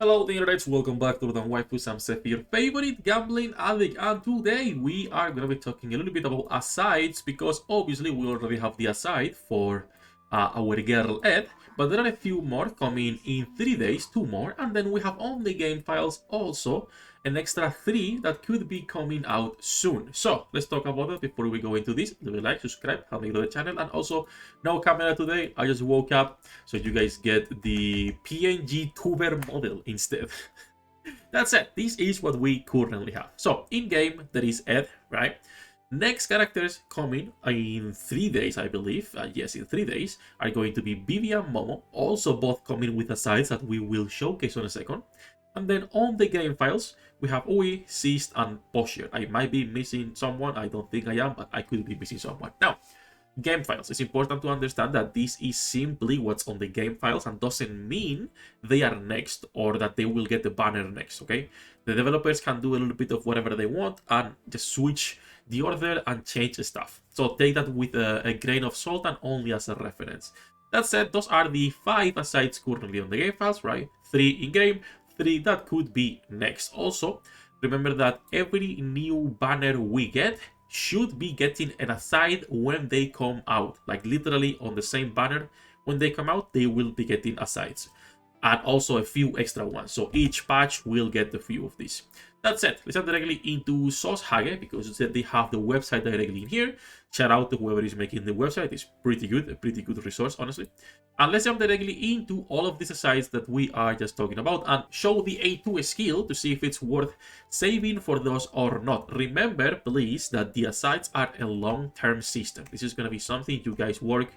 Hello the internets, welcome back to the Waifus. I'm Sefhi, your favorite gambling addict, and today we are going to be talking a little bit about asides because obviously we already have the aside for our girl Ed, but there are a few more coming in 3 days, 2 more, and then we have on the game files also an extra 3 that could be coming out soon. So let's talk about it before we go into this. Leave a like, subscribe, help me grow the channel, and also no camera today. I just woke up, so you guys get the PNG tuber model instead. That's it. This is what we currently have. So in game there is Ed, right? Next characters coming in 3 days, I believe. Yes, in 3 days are going to be Vivi and Momo, also both coming with asides that we will showcase in a second. And then on the game files, we have Ui, Seized, and Posher. I might be missing someone. I don't think I am, but I could be missing someone. Now, game files. It's important to understand that this is simply what's on the game files and doesn't mean they are next or that they will get the banner next, okay? The developers can do a little bit of whatever they want and just switch the order and change stuff. So take that with a grain of salt and only as a reference. That said, those are the 5 asides currently on the game files, right? 3 in-game, 3 that could be next. Also, remember that every new banner we get should be getting an aside when they come out. Like literally on the same banner, when they come out, they will be getting asides. And also a few extra ones. So each patch will get a few of these. That's it. Let's jump directly into Sauce Hage because they have the website directly in here. Shout out to whoever is making the website. It's pretty good, a pretty good resource, honestly. And let's jump directly into all of these asides that we are just talking about and show the A2 skill to see if it's worth saving for those or not. Remember, please, that the asides are a long-term system. This is going to be something you guys work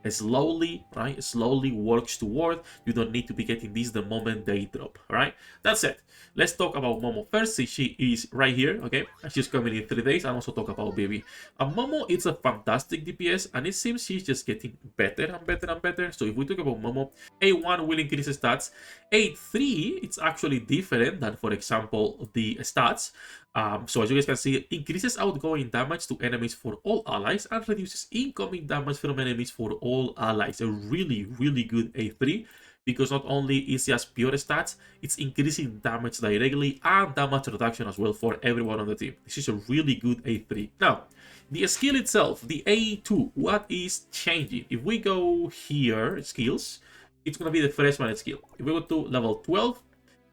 slowly, right? Slowly works toward. You don't need to be getting these the moment they drop, right? That's it. Let's talk about Momo first. She is right here, okay? She's coming in 3 days, and also talk about Baby. And Momo is a fantastic DPS, and it seems she's just getting better and better and better. So if we talk about Momo, A1 will increase stats. A3, it's actually different than, for example, the stats. So as you guys can see, it increases outgoing damage to enemies for all allies and reduces incoming damage from enemies for all allies. A really, really good A3 because not only is it just pure stats, it's increasing damage directly and damage reduction as well for everyone on the team. This is a really good A3. Now, the skill itself, the A2, what is changing? If we go here, skills, it's going to be the freshman skill. If we go to level 12,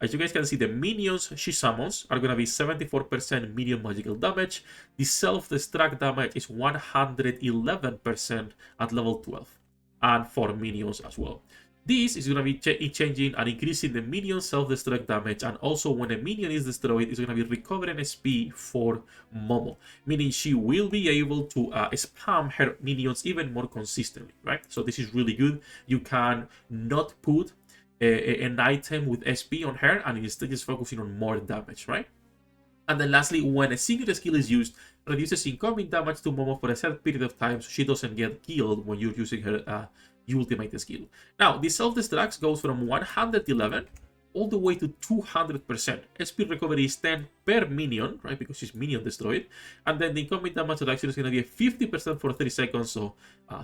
as you guys can see, the minions she summons are going to be 74% medium magical damage. The self-destruct damage is 111% at level 12. And for minions as well. This is going to be changing and increasing the minion self-destruct damage. And also when a minion is destroyed, it's going to be recovering SP for Momo. Meaning she will be able to spam her minions even more consistently, right? So this is really good. You can not put an item with SP on her and instead just focusing on more damage, right? And then lastly, when a single skill is used, reduces incoming damage to Momo for a set period of time so she doesn't get killed when you're using her ultimate skill. Now, the self-destruct goes from 111 all the way to 200%. SP recovery is 10 per minion, right? Because she's minion destroyed. And then the incoming damage reduction is going to be 50% for 3 seconds. So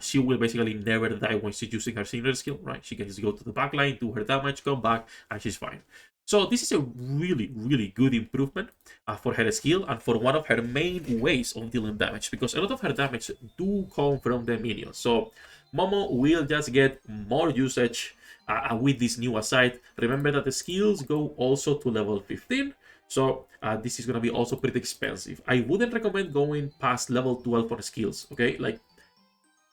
she will basically never die when she's using her singular skill, right? She can just go to the back line, do her damage, come back, and she's fine. So this is a really, really good improvement for her skill and for one of her main ways of dealing damage. Because a lot of her damage do come from the minions. So Momo will just get more usage with this new aside. Remember that the skills go also to level 15. So this is going to be also pretty expensive. I wouldn't recommend going past level 12 for skills, okay? Like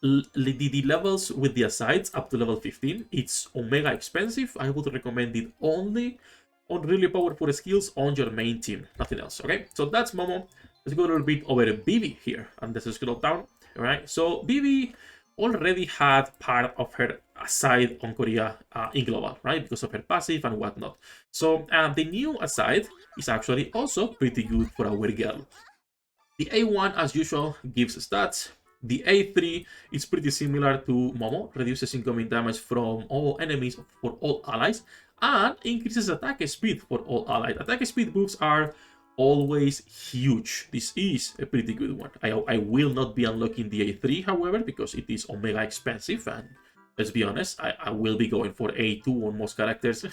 the levels with the asides up to level 15, it's omega expensive. I would recommend it only on really powerful skills on your main team, nothing else, okay? So that's Momo. Let's go a little bit over Vivi here, and let's scroll down, all right? So Vivi already had part of her aside on Korea in global, right? Because of her passive and whatnot. So the new aside is actually also pretty good for our girl. The A1, as usual, gives stats. The A3 is pretty similar to Momo, reduces incoming damage from all enemies for all allies, and increases attack speed for all allies. Attack speed buffs are always huge. This is a pretty good one. I will not be unlocking the A3, however, because it is omega expensive, and let's be honest, I will be going for A2 on most characters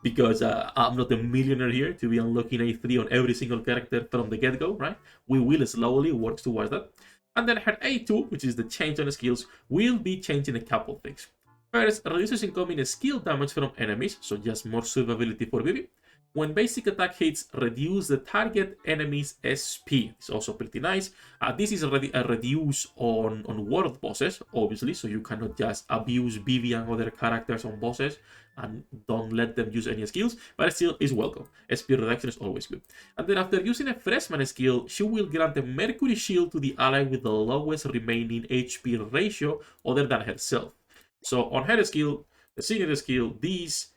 because I'm not a millionaire here to be unlocking A3 on every single character from the get-go, right? We will slowly work towards that. And then her A2, which is the change on skills, will be changing a couple things. First, reduces incoming skill damage from enemies, so just more survivability for Vivi. When basic attack hits, reduce the target enemy's SP. It's also pretty nice. This is already a reduce on world bosses, obviously, so you cannot just abuse Vivi and other characters on bosses and don't let them use any skills, but it still is welcome. SP reduction is always good. And then after using a freshman skill, she will grant a Mercury shield to the ally with the lowest remaining HP ratio other than herself. So on her skill, the senior skill, these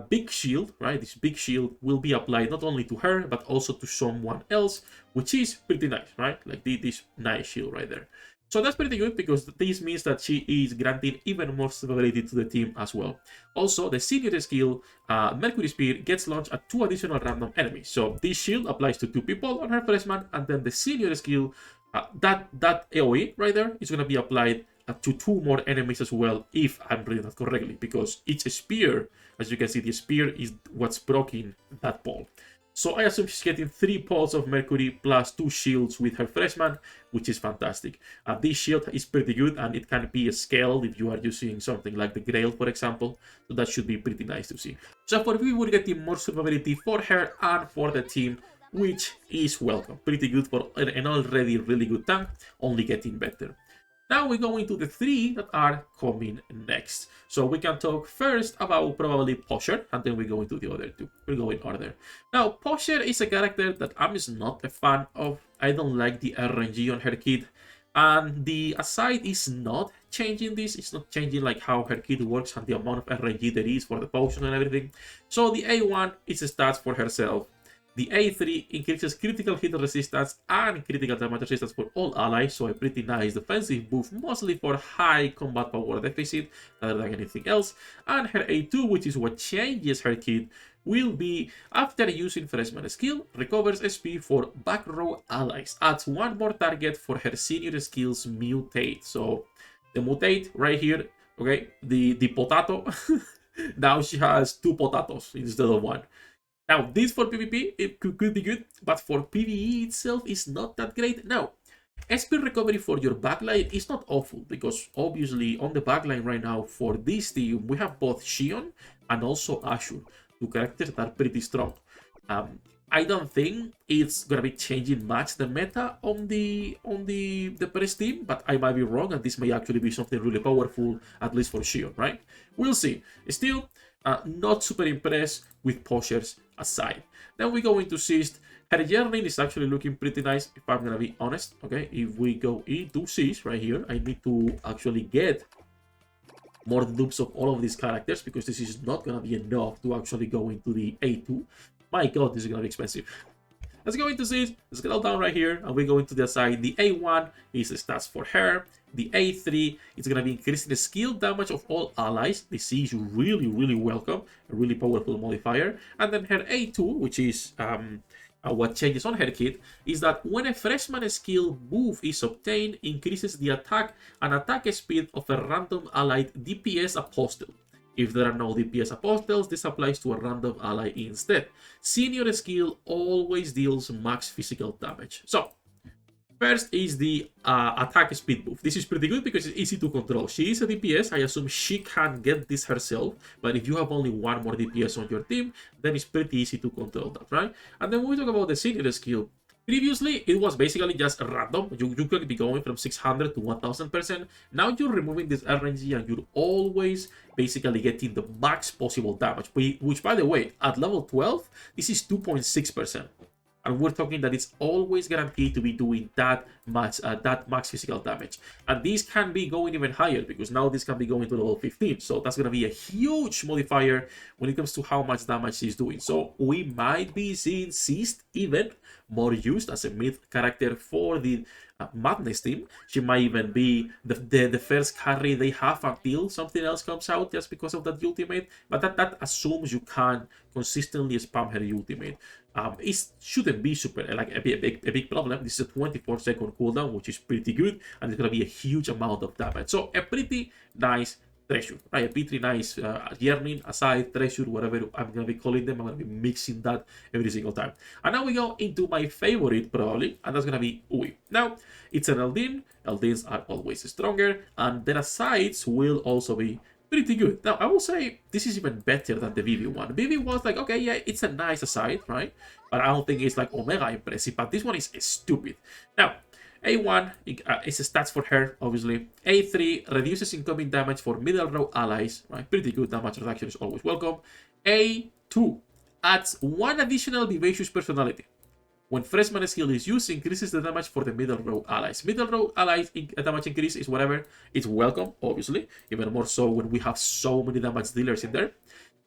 big shield, right? This big shield will be applied not only to her, but also to someone else, which is pretty nice, right? Like this nice shield right there. So that's pretty good because this means that she is granting even more survivability to the team as well. Also, the senior skill, Mercury Spear, gets launched at 2 additional random enemies. So this shield applies to 2 people on her freshman, and then the senior skill, that AoE right there is going to be applied to 2 more enemies as well, if I'm reading that correctly, because each spear, as you can see, the spear is what's blocking that ball. So I assume she's getting 3 pulls of Mercury plus 2 shields with her freshman, which is fantastic. This shield is pretty good, and it can be scaled if you are using something like the Grail, for example. So that should be pretty nice to see. So for we will getting more survivability for her and for the team, which is welcome. Pretty good for an already really good tank, only getting better. Now we go into the 3 that are coming next. So we can talk first about probably Posher, and then we go into the other 2. We'll go in order. Now, Posher is a character that I'm just not a fan of. I don't like the RNG on her kit. And the aside is not changing this. It's not changing like how her kit works and the amount of RNG there is for the potion and everything. So the A1 is stats for herself. The A3 increases critical hit resistance and critical damage resistance for all allies, so a pretty nice defensive buff, mostly for high combat power deficit rather than anything else. And her A2, which is what changes her kit, will be, after using freshman skill, recovers SP for back row allies, adds 1 more target for her senior skills mutate. So the mutate right here, okay, the potato, now she has 2 potatoes instead of 1. Now, this for PvP, it could be good, but for PvE itself, is not that great. Now, SP recovery for your backline is not awful, because obviously on the backline right now for this team, we have both Xion and also Ashur, 2 characters that are pretty strong. I don't think it's gonna be changing much the meta on the Press team, but I might be wrong, and this may actually be something really powerful, at least for Xion, right? We'll see. Still, not super impressed with Posher's aside. Then we go into Seized. Her Yearning is actually looking pretty nice, if I'm gonna be honest. Okay, if we go into Seized right here, I need to actually get more dupes of all of these characters, because this is not gonna be enough to actually go into the A2. My god, this is gonna be expensive. Let's go into Seized, scroll down right here, and we go into the side. The A1 is stats for her. The A3 is going to be increasing the skill damage of all allies. This is really, really welcome. A really powerful modifier. And then her A2, which is what changes on her kit, is that when a freshman skill buff is obtained, increases the attack and attack speed of a random allied DPS apostle. If there are no DPS apostles, this applies to a random ally instead. Senior skill always deals max physical damage. So, first is the attack speed buff. This is pretty good because it's easy to control. She is a DPS. I assume she can get this herself. But if you have only 1 more DPS on your team, then it's pretty easy to control that, right? And then when we talk about the senior skill, previously it was basically just random. You could be going from 600 to 1000%. Now you're removing this RNG and you're always basically getting the max possible damage. Which, by the way, at level 12, this is 2.6%. And we're talking that it's always guaranteed to be doing that max physical damage. And this can be going even higher, because now this can be going to level 15. So that's going to be a huge modifier when it comes to how much damage she's doing. So we might be seeing Seized even more used as a mid character for the Madness team. She might even be the first carry they have until something else comes out, just because of that ultimate. But that assumes you can consistently spam her ultimate. It shouldn't be super like a big problem. This is a 24-second cooldown, which is pretty good, and it's gonna be a huge amount of damage. So a pretty nice treasure, right? A pretty nice yearning, aside, treasure, whatever I'm going to be calling them. I'm going to be mixing that every single time. And now we go into my favorite, probably, and that's going to be Ui. Now, it's an Eldin. Eldins are always stronger, and their asides will also be pretty good. Now, I will say this is even better than the Vivi one. Vivi was like, okay, yeah, it's a nice aside, right? But I don't think it's like Omega impressive, but this one is stupid. Now, A1 is stats for her, obviously. A3 reduces incoming damage for middle row allies, right? Pretty good, damage reduction is always welcome. A2 adds one additional Vivacious personality. When freshman skill is used, increases the damage for the middle row allies. Middle row allies damage increase is whatever. It's welcome, obviously. Even more so when we have so many damage dealers in there.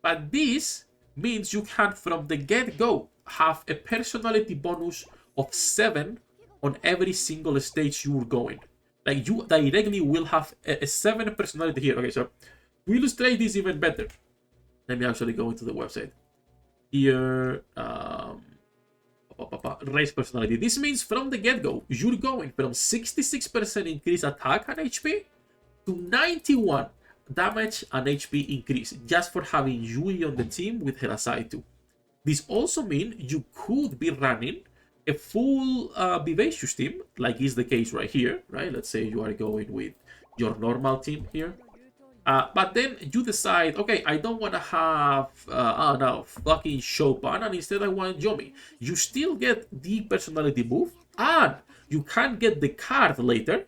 But this means you can, from the get-go, have a personality bonus of 7 on every single stage you're going. Like, you directly will have a 7 personality here. Okay, so to illustrate this even better, let me actually go into the website. Here, race personality. This means from the get-go, you're going from 66% increase attack and HP to 91 damage and HP increase just for having Yui on the team with her aside too. This also means you could be running a full Vivacious team, like is the case right here, right? Let's say you are going with your normal team here. But then you decide, okay, I don't want to have, fucking Chopin, and instead I want Yomi. You still get the personality move, and you can get the card later,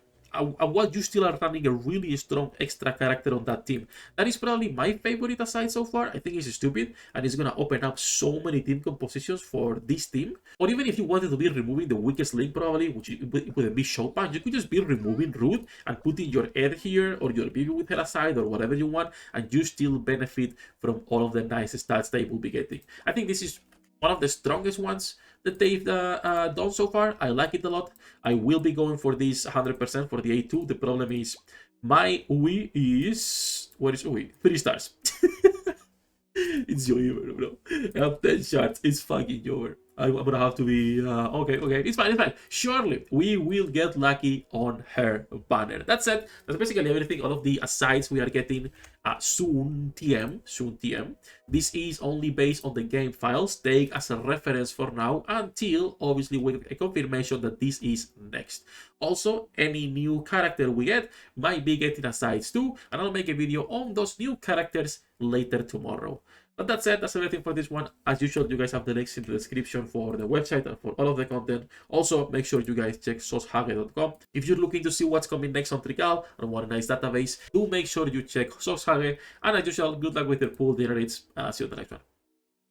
while you still are running a really strong extra character on that team. That is probably my favorite aside so far. I think it's stupid, and it's going to open up so many team compositions for this team. Or even if you wanted to be removing the weakest link, probably, which would be Chopin, you could just be removing Root and putting your Ed here, or your Vivi with her aside, or whatever you want, and you still benefit from all of the nice stats they will be getting. I think this is one of the strongest ones that they've done so far. I like it a lot. I will be going for this 100% for the A2. The problem is my UI is... What is UI? 3 stars. It's over, bro. I have 10 shots. It's fucking over. I'm gonna have to be... okay. It's fine. Surely, we will get lucky on her banner. That's it. That's basically everything. All of the asides we are getting soon TM. This is only based on the game files. Take as a reference for now until, obviously, we get a confirmation that this is next. Also, any new character we get might be getting asides too. And I'll make a video on those new characters later tomorrow. But that's it. That's everything for this one. As usual, you guys have the links in the description for the website and for all of the content. Also, make sure you guys check sourcehage.com. If you're looking to see what's coming next on Trickcal and what a nice database, do make sure you check Sourcehage. And as usual, good luck with your pool dinner rates, and I'll see you in the next one.